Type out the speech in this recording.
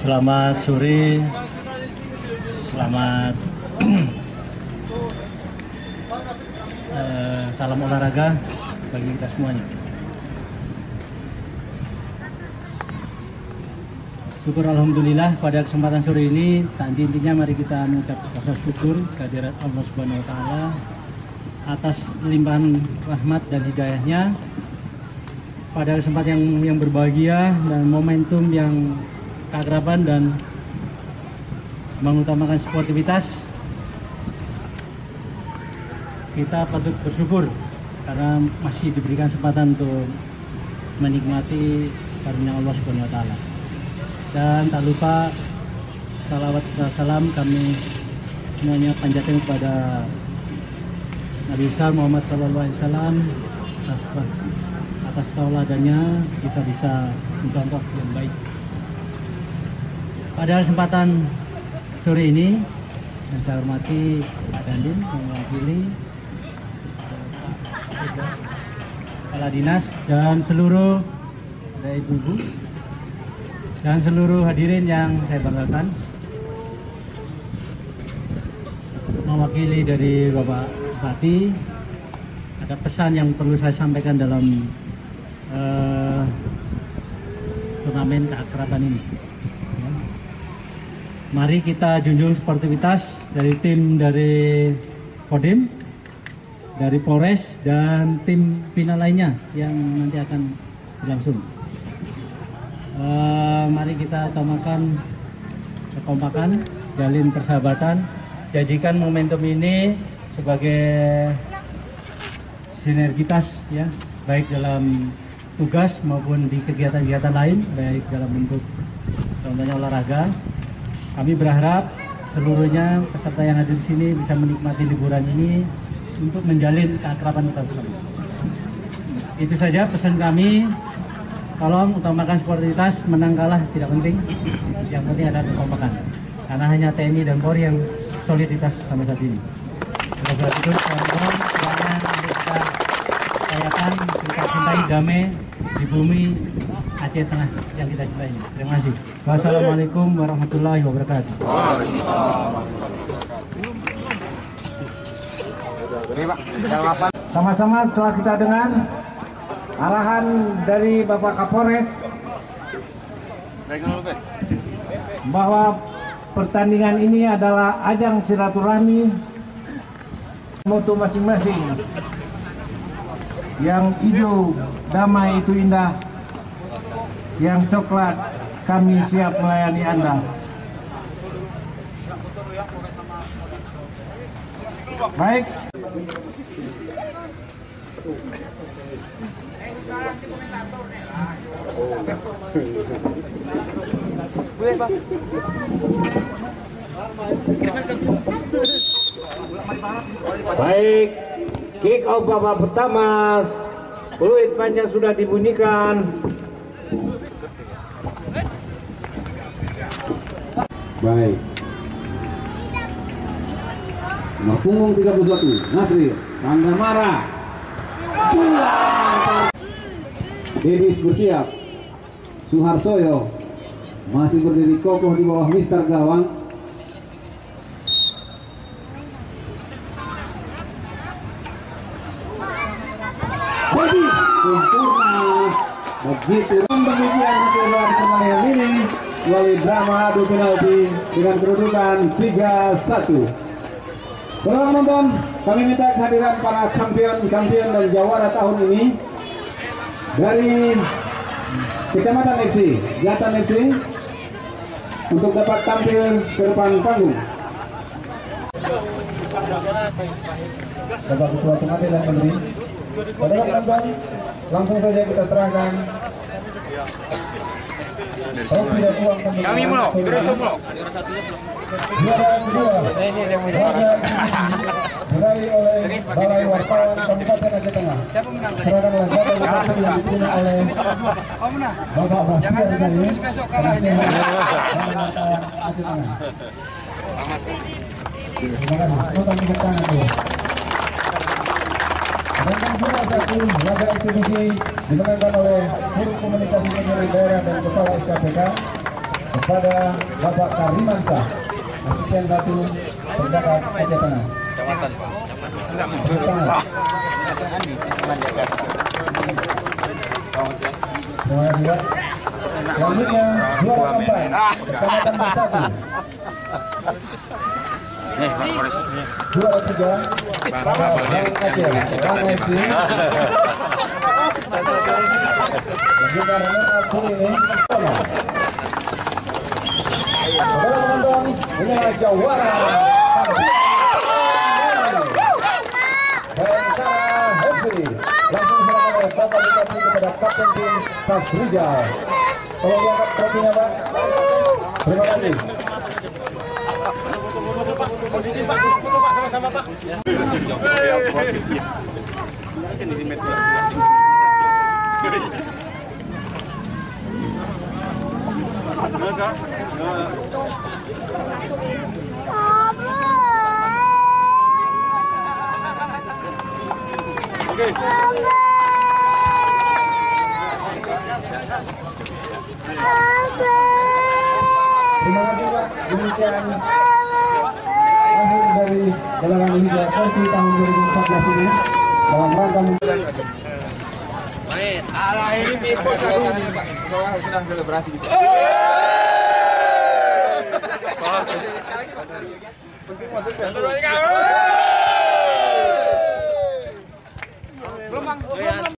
Selamat sore, selamat salam olahraga bagi kita semuanya. Syukur alhamdulillah pada kesempatan sore ini, saat intinya mari kita mengucap rasa syukur kehadirat Allah Subhanahu wa taala atas limpahan rahmat dan hidayahnya pada kesempatan yang berbahagia dan momentum yang keakraban dan mengutamakan sportivitas. Kita patut bersyukur karena masih diberikan kesempatan untuk menikmati karunia Allah Subhanahu wa taala. Dan tak lupa salawat dan salam kami semuanya panjatkan kepada Nabi besar Muhammad SAW. Atas tauladannya kita bisa mencontoh yang baik. Pada kesempatan sore ini, yang saya hormati Pak Dandim mewakili Kepala Dinas dan seluruh dari ibu-ibu dan seluruh hadirin yang saya banggakan, mewakili dari Bapak Bupati, ada pesan yang perlu saya sampaikan dalam turnamen keakraban ini. Ya. Mari kita junjung sportivitas dari tim dari Kodim, dari Polres, dan tim final lainnya yang nanti akan berlangsung. Mari kita utamakan kekompakan, jalin persahabatan, jadikan momentum ini sebagai sinergitas, ya, baik dalam tugas maupun di kegiatan-kegiatan lain, baik dalam bentuk contohnya olahraga. Kami berharap seluruhnya peserta yang hadir di sini bisa menikmati liburan ini untuk menjalin keakraban kita bersama. Itu saja pesan kami. Tolong utamakan sportivitas, menang kalah tidak penting. Yang penting ada kekompakan. Karena hanya TNI dan Polri yang soliditas sampai saat ini. Oleh itu, teman-teman, semuanya kita rayakan, kita cintai damai di bumi Aceh Tengah yang kita cintai. Terima kasih. Wassalamualaikum warahmatullahi wabarakatuh. Sama-sama setelah kita dengar arahan dari Bapak Kapolres bahwa pertandingan ini adalah ajang silaturahmi, moto masing-masing. Yang hijau damai itu indah, yang coklat kami siap melayani Anda. Baik. Baik, kick off babak pertama, peluit panjang sudah dibunyikan. Baik. Nomor punggung 31, Nasri, tanda marah. Dedis bersiap. Suharsoyo masih berdiri kokoh di bawah Mister Gawang. Jadi sempurna. Begitu demikian keluar permainan ini melalui drama adu penalti dengan kedudukan 3-1. Para penonton, kami minta kehadiran para kampion dan jawara tahun ini dari Kecamatan FC, Jatan FC, untuk dapat tampil ke depan panggung. Bapak Ketua Pengantin dan Menteri, saudara penonton, langsung saja kita serahkan trofi dan uang kami mulai, terus mulai. Juara kedua diraih oleh Balai Wartawan Kabupaten Aceh Tengah. Serahkan oleh Bapak yang diterima oleh Bapak Bastian Zahid, besok kalah ini. Aceh Tengah. Terima kasih. Nonton tiga tangan dulu. Dan juara satu laga eksibisi dimenangkan oleh Guru Komunikasi Penyiaran Daerah dan Kepala SKPK kepada Bapak Karimansa, Asisten 1 Pendapat Aceh Tengah. Kecamatan, Pak. Tangan. Selanjutnya, juara keempat, Kecamatan Bersatu. Nih, Pak Polres. Juara 3, Bang Aceh, Bang Aceh. Dan juga runner up ini. Saudara penonton, inilah jawara. Bayangkara Hobi langsung diserahkan oleh Bapak Bupati kepada Kapten Tim Safrijal. Tolong diangkat trofinya, Pak. Terima kasih. Sama-sama, Pak. Terima kasih, Pak. Demikian akhir dari gelaran Liga Versi tahun 2014 ini dalam rangka Ini Miko sedang selebrasi gitu. Penting masuk.